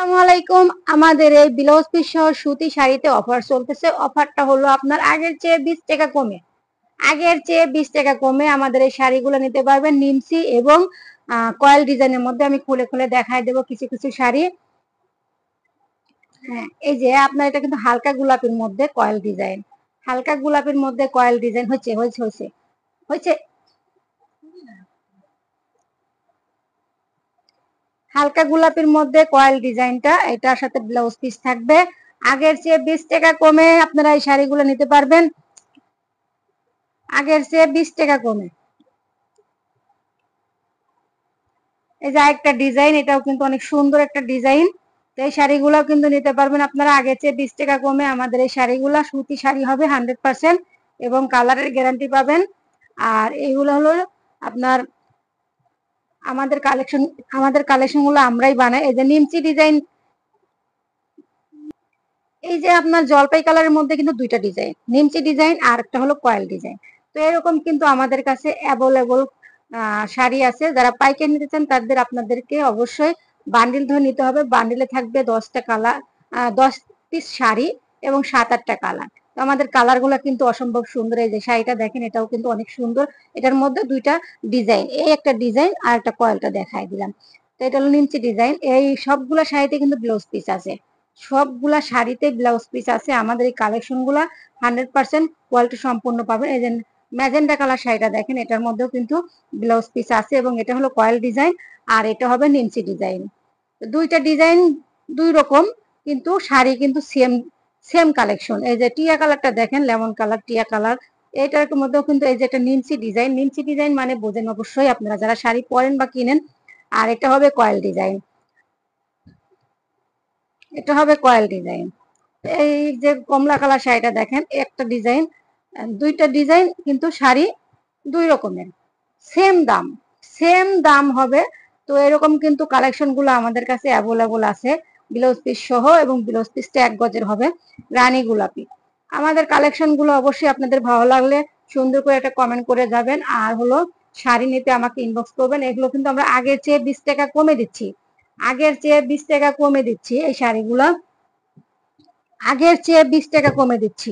আসসালামু আলাইকুম। আমাদের এই ব্লাউজ পিস সহ সুতি শাড়িতে অফার চলতেছে। অফারটা হলো আপনার আগের চেয়ে 20 টাকা কমে। আগের চেয়ে 20 টাকা কমে আমাদের এই শাড়িগুলো নিতে পারবেন নিমসি এবং কয়েল ডিজাইনের মধ্যে। আমি খুলে খুলে দেখায় দেবো কিছু কিছু শাড়ি। হ্যাঁ, এই যে আপনার এটা কিন্তু হালকা গোলাপির মধ্যে কয়েল ডিজাইন। হালকা গোলাপির মধ্যে কয়েল ডিজাইন হচ্ছে হয়েছে হয়েছে হয়েছে হালকা গোলাপির মধ্যে কয়েল ডিজাইনটা, এটার সাথে ব্লাউজ পিস থাকবে। আগের চেয়ে 20 টাকা কমে আপনারা এই শাড়িগুলো নিতে পারবেন। আগের চেয়ে 20 টাকা কমে। এই যে একটা ডিজাইন, এটাও কিন্তু অনেক সুন্দর একটা ডিজাইন। তো এই শাড়িগুলো কিন্তু নিতে পারবেন আপনারা আগের চেয়ে 20 টাকা কমে। আমাদের এই শাড়িগুলো সুতি শাড়ি হবে 100% এবং কালারের গ্যারান্টি পাবেন। আর এইগুলো হলো আপনার আমাদের কালেকশন গুলো আমরাই বানাই। এই যে নিমচি ডিজাইন, এই যে আপনার জলপাই কালারের মধ্যে কিন্তু দুইটা ডিজাইন, নিমচি ডিজাইন আর একটা হলো কয়েল ডিজাইন। তো এরকম কিন্তু আমাদের কাছে অ্যাভেলেবল শাড়ি আছে। যারা পাইকারি নিতে চান তাদের আপনাদেরকে অবশ্যই বান্ডিল ধরে নিতে হবে। বান্ডিলে থাকবে 10টা কালার, 10 পিস শাড়ি এবং 7-8টা কালার। তো আমাদের কালার গুলো কিন্তু অসম্ভব সুন্দর। এই যে শাড়িটা দেখেন, এটাও কিন্তু অনেক সুন্দর। এটার মধ্যে দুইটা ডিজাইন, এই একটা ডিজাইন আর একটা কয়েলটা দেখাই দিলাম। তো এটা হলো নিমচি ডিজাইন। এই সবগুলা শাড়িতে কিন্তু ব্লাউজ পিস আছে। সবগুলা শাড়িতে ব্লাউজ পিস আছে। আমাদের এই কালেকশন গুলা 100% কোয়ালিটি সম্পূর্ণ পাবেন। এই যে ম্যাজেন্ডা কালার শাড়িটা দেখেন, এটার মধ্যেও কিন্তু ব্লাউজ পিস আছে এবং এটা হলো কয়েল ডিজাইন আর এটা হবে নিমচি ডিজাইন। দুইটা ডিজাইন দুই রকম, কিন্তু শাড়ি কিন্তু সেম সেম কালেকশন। এই যে টিয়া কালারটা দেখেন, লেমন কালার টিয়া কালার, এটার মধ্যেও কিন্তু এই যে একটা নিমচি ডিজাইন। নিমচি ডিজাইন মানে বোঝেন অবশ্যই আপনারা যারা শাড়ি পরেন বা কিনেন। আর এটা হবে কয়েল ডিজাইন, এটা হবে কয়েল ডিজাইন। এই যে কমলা কালার শাড়িটা দেখেন, একটা ডিজাইন, দুইটা ডিজাইন কিন্তু শাড়ি দুই রকমের। সেম দাম, সেম দাম হবে। তো এরকম কিন্তু কালেকশন গুলো আমাদের কাছে অ্যাভেলেবল আছে, ব্লাউজ পিস সহ, এবং ব্লাউজ পিসটা 1 গজের হবে রানী গোলাপি। আমাদের কালেকশন গুলো অবশ্যই আপনাদের ভালো লাগলে সুন্দর করে একটা কমেন্ট করে যাবেন। আর হলো শাড়ি নিতে আমাকে ইনবক্স করবেন। এগুলো কিন্তু আমরা আগের চেয়ে 20 টাকা কমে দিচ্ছি। আগের চেয়ে 20 টাকা কমে দিচ্ছি এই শাড়িগুলো, আগের চেয়ে 20 টাকা কমে দিচ্ছি।